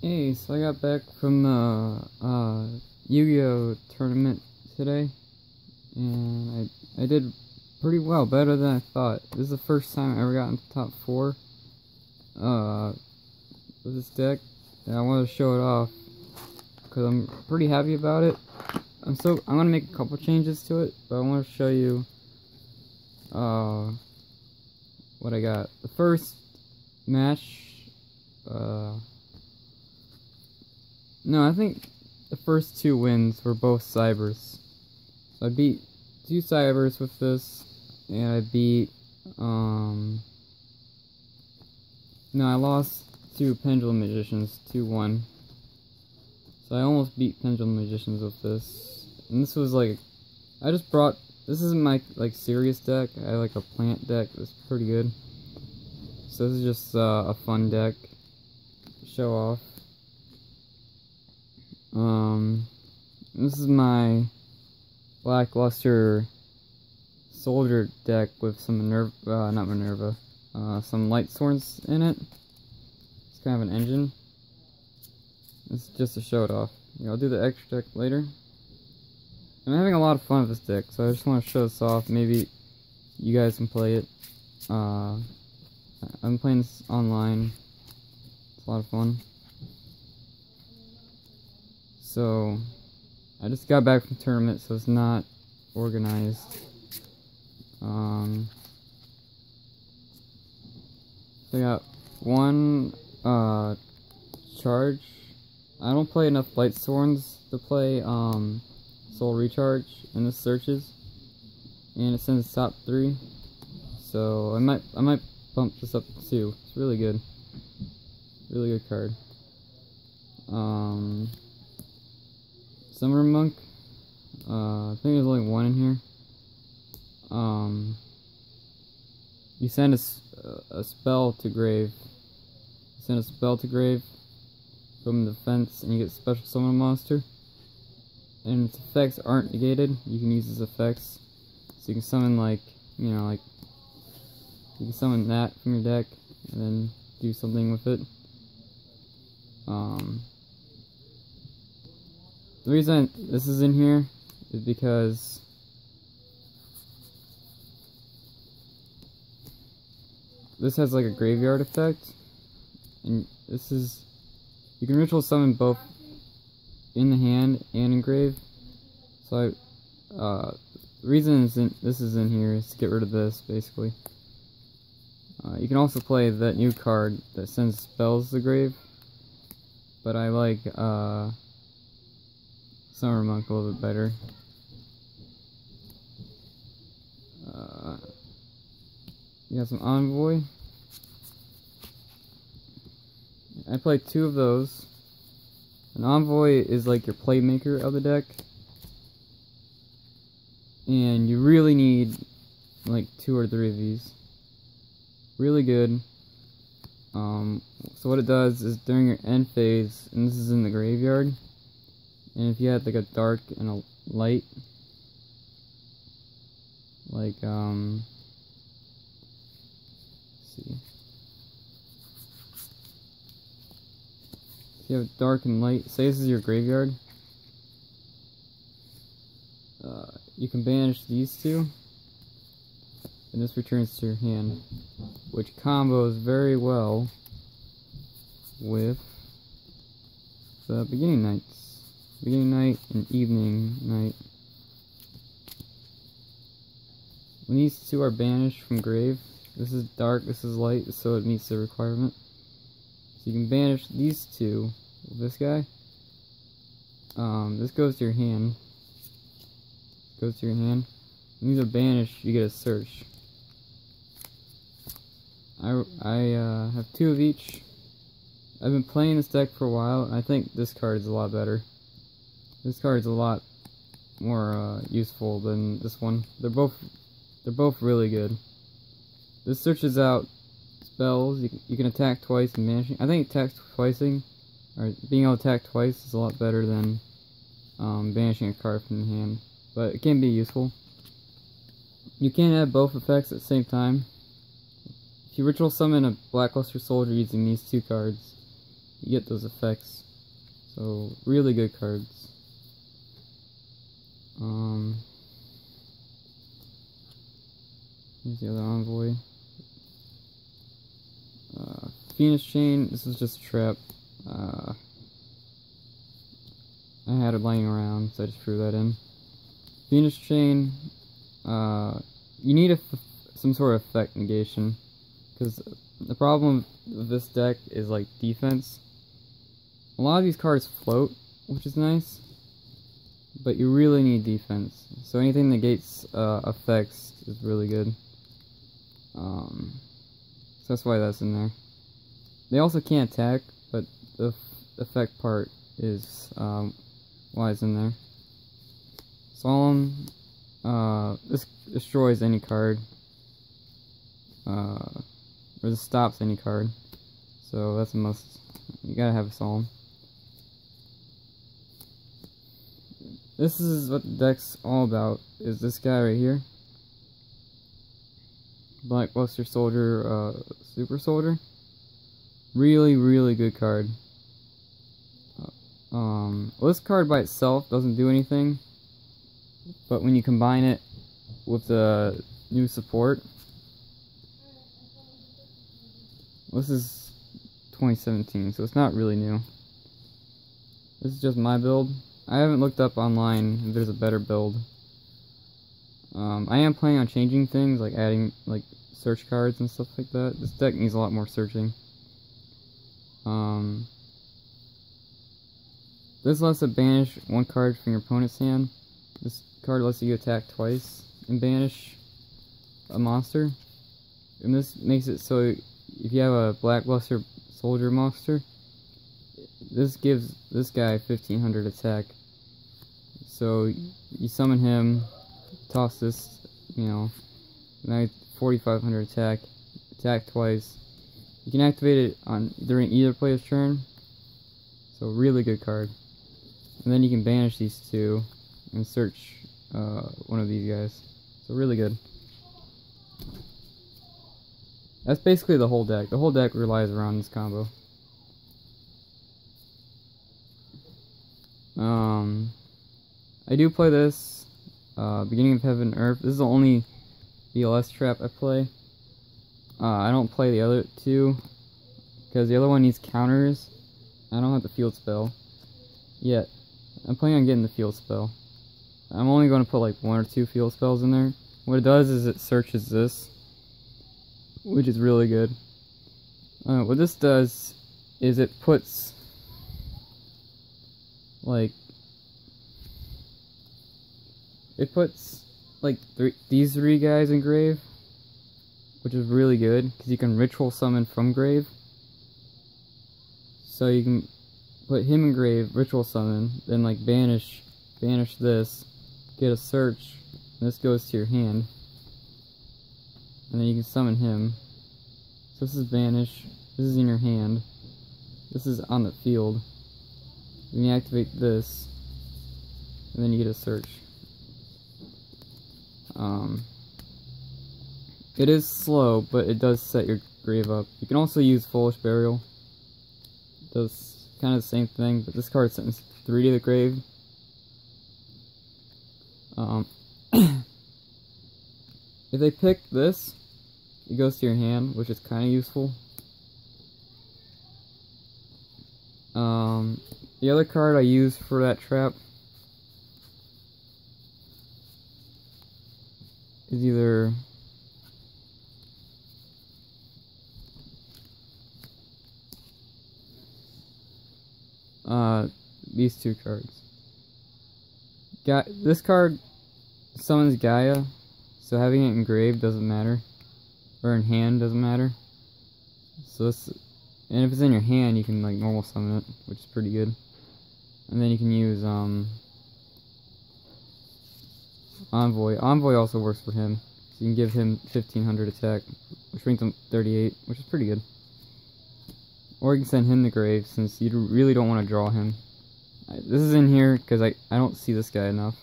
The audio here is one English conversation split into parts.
Hey, so I got back from the Yu-Gi-Oh tournament today, and I did pretty well, better than I thought. This is the first time I ever got into top 4 with this deck, and I wanted to show it off because I'm pretty happy about it. I'm gonna make a couple changes to it, but I want to show you what I got. The first match, no, I think the first 2 wins were both Cybers. So I beat 2 Cybers with this, and I beat, no, I lost to Pendulum Magicians, 2-1. So I almost beat Pendulum Magicians with this. And this was like, this isn't my, like, serious deck. I have, like, a plant deck that's pretty good. So this is just a fun deck to show off. This is my Lackluster Soldier deck with some some Light Swords in it. It's kind of an engine. It's just to show it off. I'll do the extra deck later. I'm having a lot of fun with this deck, so I just want to show this off. Maybe you guys can play it. I'm playing this online. It's a lot of fun. So, I just got back from the tournament, so it's not organized. So I got 1 charge. I don't play enough Light Swords to play Soul Recharge in the searches, and it sends top 3. So I might bump this up to 2. It's really good card. Summer Monk. I think there's only 1 in here. You send a spell to grave. You send a spell to grave from the defense, and you get special summon a monster. And its effects aren't negated. You can use its effects, so you can summon you can summon that from your deck and then do something with it. The reason this is in here is because this has like a graveyard effect, and you can ritual summon both in the hand and in grave. So the reason this is in here is to get rid of this, basically. You can also play that new card that sends spells to the grave, but I like Summer Monk a little bit better. You got some Envoy. I play 2 of those. An Envoy is like your playmaker of the deck, and you really need like 2 or 3 of these. Really good. So what it does is during your end phase, and this is in the graveyard, and if you had like a dark and a light, like let's see. If you have dark and light, say this is your graveyard, you can banish these 2, and this returns to your hand, which combos very well with the beginning nights. Beginning night and evening night. When these 2 are banished from grave, this is dark, this is light, so it meets the requirement. So you can banish these 2 with this guy. This goes to your hand. Goes to your hand. When these are banished, you get a search. I have 2 of each. I've been playing this deck for a while, and I think this card is a lot better. This card is a lot more useful than this one. They're both really good. This searches out spells. You can attack twice and banishing. I think attack twicing, or being able to attack twice, is a lot better than banishing a card from the hand. But it can be useful. You can have both effects at the same time. If you ritual summon a Blackluster Soldier using these 2 cards, you get those effects. So really good cards. Here's the other envoy. Phoenix Chain, this is just a trap. I had it laying around, so I just threw that in. Phoenix Chain, you need some sort of effect negation, because the problem with this deck is like defense. A lot of these cards float, which is nice, but you really need defense. So anything that negates effects is really good. So that's why that's in there. They also can't attack, but the effect part is why it's in there. Solemn, this destroys any card, or this stops any card, so that's a must. You gotta have a Solemn. This is what the deck's all about, is this guy right here. Blackluster Soldier, Super Soldier. Really, really good card. Well, this card by itself doesn't do anything, but when you combine it with the new support, this is 2017, so it's not really new. This is just my build. I haven't looked up online if there's a better build. I am planning on changing things, like adding like search cards and stuff like that. This deck needs a lot more searching. This lets it banish one card from your opponent's hand. This card lets you attack twice and banish a monster. And this makes it so if you have a Blackluster Soldier monster, this gives this guy 1500 attack. So you summon him, toss this, now 4500 attack, attack twice. You can activate it during either player's turn. So really good card. And then you can banish these two and search one of these guys. So really good. That's basically the whole deck. The whole deck relies around this combo. I do play this, Beginning of Heaven and Earth. This is the only BLS trap I play. I don't play the other two, because the other one needs counters. I don't have the field spell yet. I'm planning on getting the field spell. I'm only going to put like 1 or 2 field spells in there. What it does is it searches this, which is really good. What this does is it puts like these 3 guys in grave, which is really good because you can ritual summon from grave. So you can put him in grave, ritual summon, then like banish this, get a search, and this goes to your hand, and then you can summon him. So this is banish, this is in your hand, this is on the field. Then you activate this, and then you get a search. It is slow, but it does set your grave up. You can also use Foolish Burial. It does kind of the same thing, but this card sends 3 to the grave. If they pick this, it goes to your hand, which is kind of useful. The other card I use for that trap is either these 2 cards. This card summons Gaia, so having it engraved doesn't matter, or in hand doesn't matter. So this, and if it's in your hand, you can like normal summon it, which is pretty good. And then you can use Envoy. Envoy also works for him, so you can give him 1500 attack, which brings him 38, which is pretty good. Or you can send him to grave, since you really don't want to draw him. This is in here because I don't see this guy enough.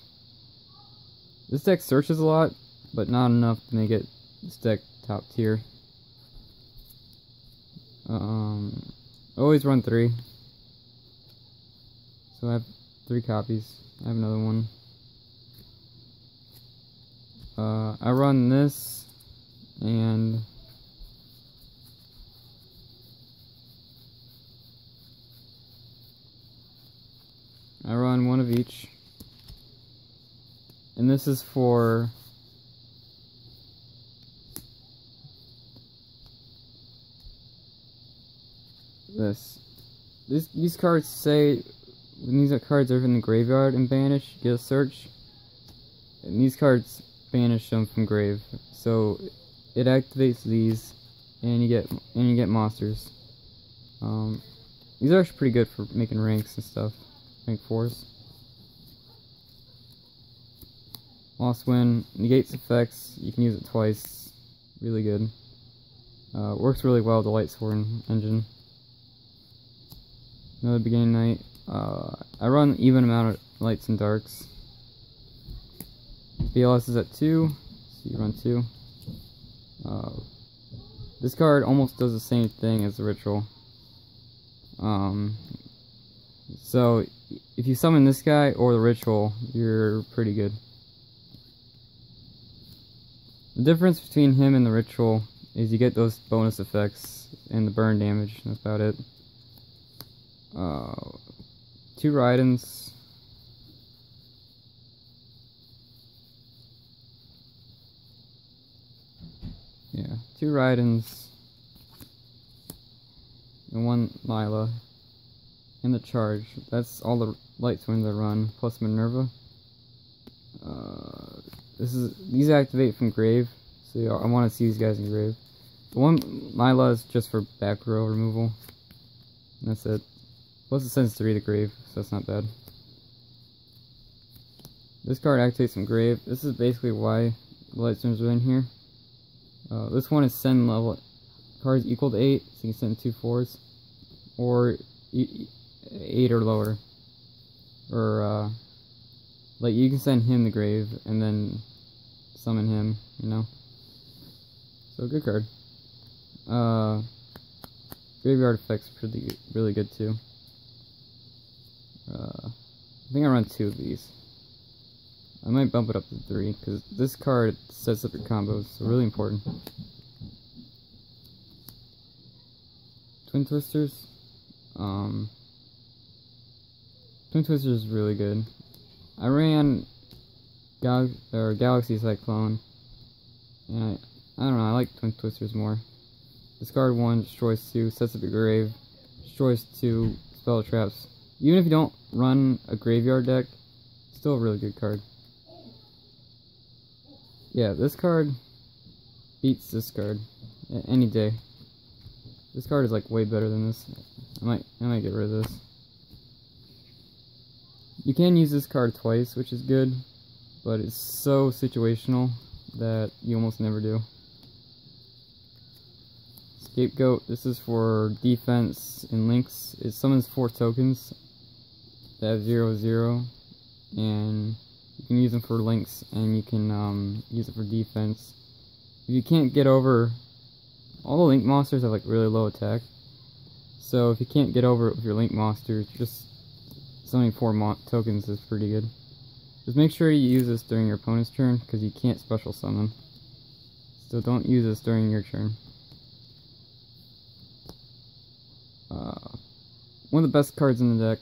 This deck searches a lot, but not enough to make it this deck top tier. I always run 3. So I have 3 copies. I have another one. I run this and I run one of each. And this is for this. These cards say when these cards are in the graveyard and banished, you get a search. And these cards banish them from grave. So it activates these and you get monsters. These are actually pretty good for making ranks and stuff. Rank 4s. Lost Wind negates effects. You can use it twice. Really good. Works really well with the Lightsworn engine. Another Beginning Night. I run an even amount of lights and darks. BLS is at 2, so you run 2. This card almost does the same thing as the Ritual. So if you summon this guy or the Ritual, you're pretty good. The difference between him and the Ritual is you get those bonus effects and the burn damage, and that's about it. 2 Raidens. Yeah, 2 Raidens. And 1 Lila. And the charge. That's all the Lightsworn I run, plus Minerva. These activate from grave, so yeah, I want to see these guys in grave. The 1 Lila is just for back row removal. And that's it. Plus it sends 3 to grave, so that's not bad. This card activates from grave. This is basically why the Lightsworns are in here. This one is send level cards equal to 8, so you can send 2 4s. Or 8 or lower. Or, like, you can send him the grave, and then summon him, you know? So, good card. Graveyard effects really good, too. I think I run 2 of these. I might bump it up to 3, because this card sets up your combos, so really important. Twin Twisters. Twin Twisters is really good. I ran Galaxy Cyclone, and I don't know, I like Twin Twisters more. Discard 1, destroys 2, sets up your grave, destroys 2 spell traps. Even if you don't run a graveyard deck, still a really good card. Yeah, this card beats this card any day. This card is like way better than this. I might get rid of this. You can use this card twice, which is good, but it's so situational that you almost never do. Scapegoat, this is for defense and links. It summons 4 tokens that have 0/0, and you can use them for links, and you can use it for defense. If you can't get over, all the link monsters have like really low attack, so if you can't get over it with your link monsters, just summoning 4 tokens is pretty good. Just make sure you use this during your opponent's turn, because you can't special summon. So don't use this during your turn. One of the best cards in the deck.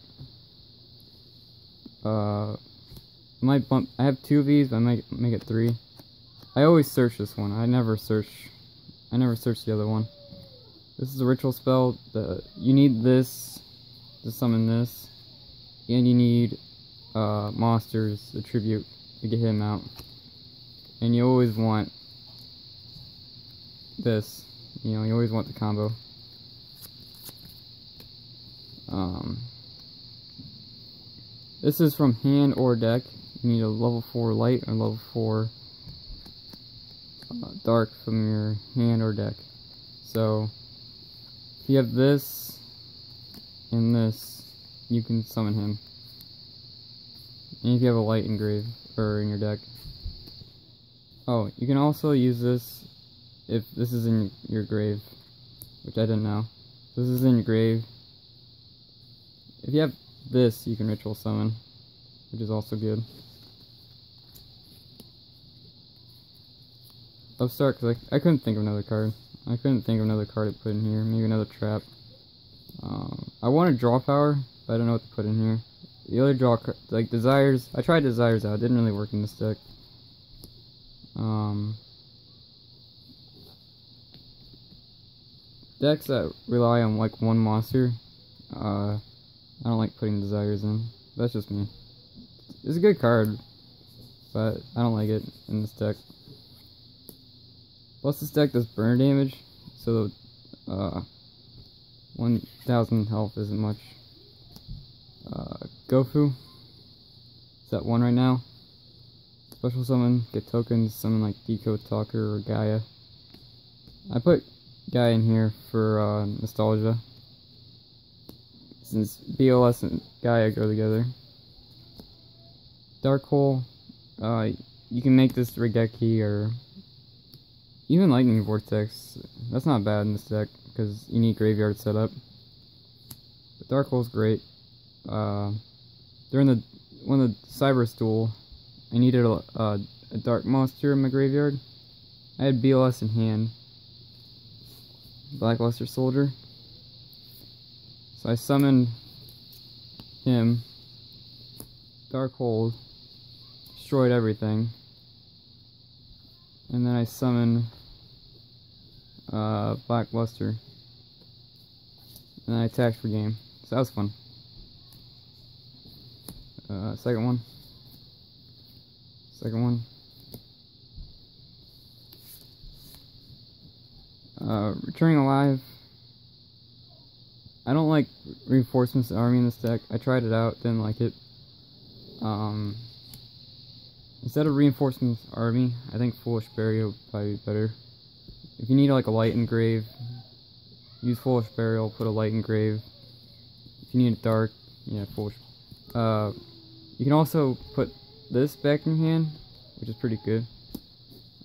I have 2 of these, but I might make it 3. I always search this one. I never search the other one. This is a ritual spell. You need this to summon this, and you need monsters, the tribute, to get him out. And you always want this. You know, you always want the combo. This is from hand or deck. You need a level 4 light or level 4 dark from your hand or deck. So if you have this and this, you can summon him. And if you have a light engraved or in your deck. Oh, you can also use this if this is in your grave, which I didn't know. This is in your grave. if you have this, you can ritual summon, which is also good. Upstart, because I couldn't think of another card. I couldn't think of another card to put in here. Maybe another trap. I wanted draw power, but I don't know what to put in here. The other draw, like Desires, I tried Desires out. It didn't really work in this deck. Decks that rely on like one monster, I don't like putting Desires in. That's just me. It's a good card, but I don't like it in this deck. Plus this deck does burn damage, so 1000 health isn't much. Gofu, it's at 1 right now. Special summon, get tokens, summon like Decode Talker or Gaia. I put Gaia in here for nostalgia, since BOS and Gaia go together. Dark Hole, you can make this Regeki or even Lightning Vortex. That's not bad in this deck because you need graveyard setup. But Dark Hole's great. During when the Cyber duel, I needed a dark monster in my graveyard. I had BLS in hand, Blackluster Soldier. So I summoned him, Dark Hole, destroyed everything, and then I summoned Blackluster, and I attacked for game. So that was fun. Second one. Returning Alive. I don't like Reinforcements Army in this deck. I tried it out, didn't like it. Instead of Reinforcements Army, I think Foolish Burial would probably be better. If you need like a light engrave, use Foolish Burial, put a light engrave. If you need a dark, yeah, Foolish. You can also put this back in your hand, which is pretty good.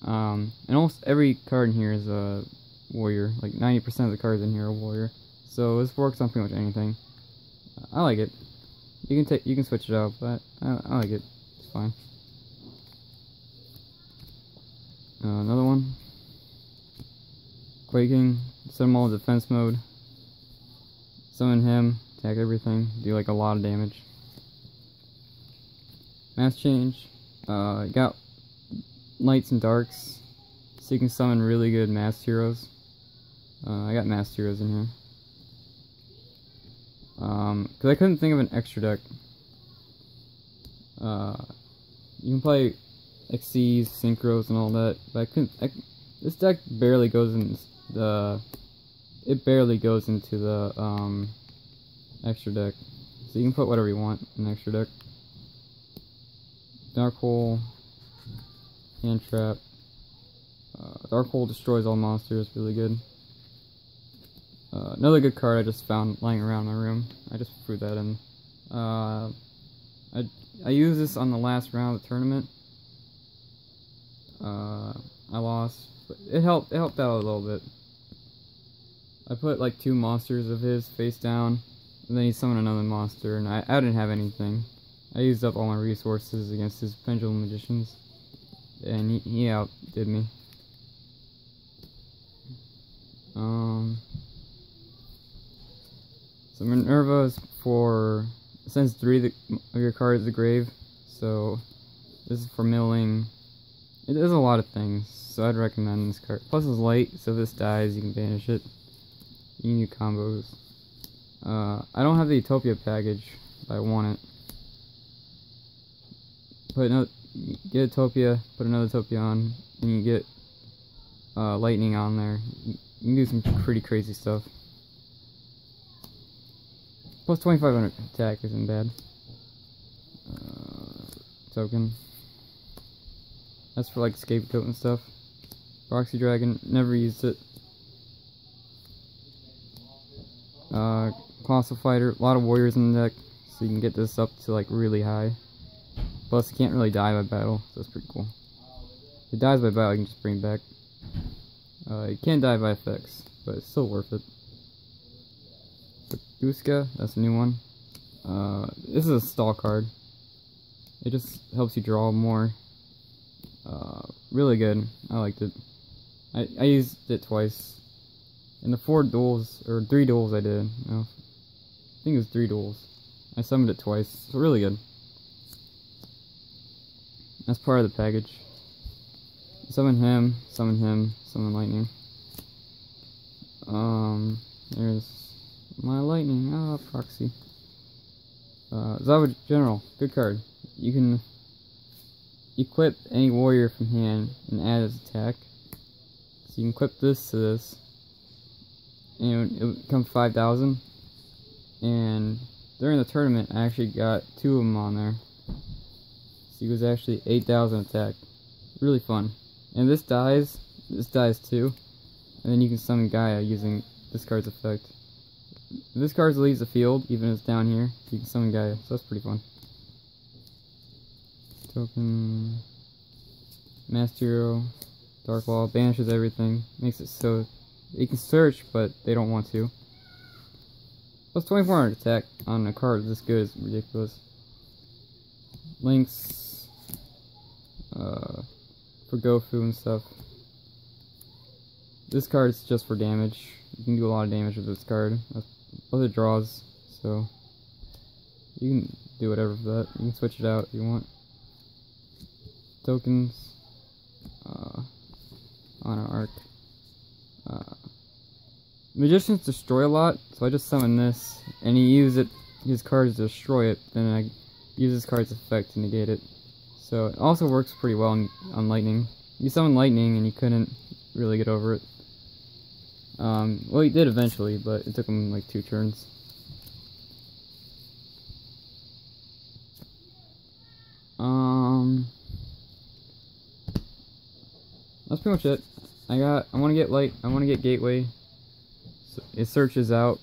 And almost every card in here is a warrior. Like 90% of the cards in here are warrior. So this works on pretty much anything. I like it. You can switch it out, but I like it. It's fine. Another one. Quaking. Set them all in defense mode. Summon him. Attack everything. Do like a lot of damage. Mass Change. Got Lights and Darks, so you can summon really good Masked Heroes. I got Masked Heroes in here. Because I couldn't think of an extra deck. You can play Xyz, Synchros, and all that, but this deck barely goes in into the extra deck. So you can put whatever you want in the extra deck. Dark Hole, Hand Trap. Dark Hole destroys all monsters, really good. Another good card I just found lying around my room. I just threw that in. I used this on the last round of the tournament. I lost, but it helped out a little bit. I put like 2 monsters of his face down, and then he summoned another monster, and I didn't have anything. I used up all my resources against his Pendulum Magicians, and he outdid me. So Minerva is for, sends 3 of your cards to the grave, so this is for milling. It does a lot of things, so I'd recommend this card. Plus it's light, so if this dies you can banish it. You can do combos. I don't have the Utopia package, but I want it. Get Utopia, put another Utopia on, and you get Lightning on there. You can do some pretty crazy stuff. Plus 2500 attack isn't bad. Token. That's for like Scapegoat and stuff. Proxy Dragon, never used it. Colossal Fighter, a lot of warriors in the deck, so you can get this up to like really high. Plus, it can't really die by battle, so that's pretty cool. If it dies by battle, you can just bring it back. It can't die by effects, but it's still worth it. Duska, that's a new one. This is a stall card. It just helps you draw more. Really good. I liked it. I used it twice. In the 4 duels, or 3 duels I did. No, I think it was 3 duels. I summoned it twice. It's really good. That's part of the package. Summon him, summon lightning. There's my lightning. Ah, proxy. Zawa General, good card. You can equip any warrior from hand and add his attack. So you can equip this to this, and it would become 5,000. And during the tournament, I actually got 2 of them on there. So he was actually 8,000 attack. Really fun. And this dies too. And then you can summon Gaia using this card's effect. If this card leaves the field, even if it's down here, you can summon Gaia. So that's pretty fun. Token, Master Hero, Dark Wall, banishes everything. Makes it so you can search, but they don't want to. Plus 2400 attack on a card this good is ridiculous. Links for Gofu and stuff. This card is just for damage. You can do a lot of damage with this card. Plus it draws, so you can do whatever for that. You can switch it out if you want. Tokens on an arc. Magicians destroy a lot, so I just summon this, and he uses his cards to destroy it. Then I use his card's effect to negate it. So it also works pretty well on lightning. You summon lightning, and you couldn't really get over it. Well, he did eventually, but it took him like 2 turns. That's pretty much it. I want to get Gateway. So it searches out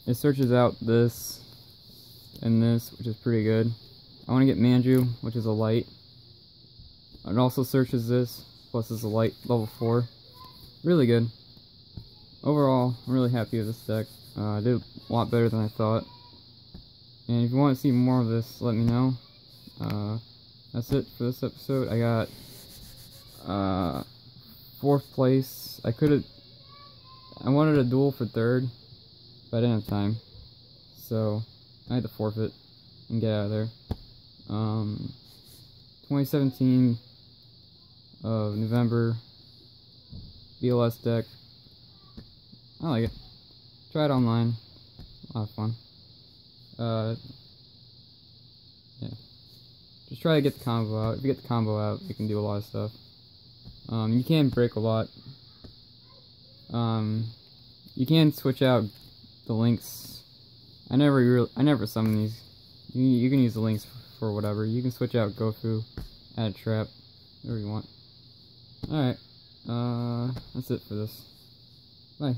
this and this, which is pretty good. I want to get Manju, which is a light. It also searches this, plus is a light, level 4. Really good. Overall, I'm really happy with this deck. I did a lot better than I thought. And if you want to see more of this, let me know. That's it for this episode. I got 4th place. I wanted a duel for 3rd, but I didn't have time. So I had to forfeit and get out of there. 2017 of November BLS deck. I like it. Try it online. A lot of fun. Yeah. Just try to get the combo out. If you get the combo out, you can do a lot of stuff. You can break a lot. You can switch out the links. I never summon these. You can use the links for whatever. You can switch out Gofu, add a trap, whatever you want. Alright. That's it for this. Bye.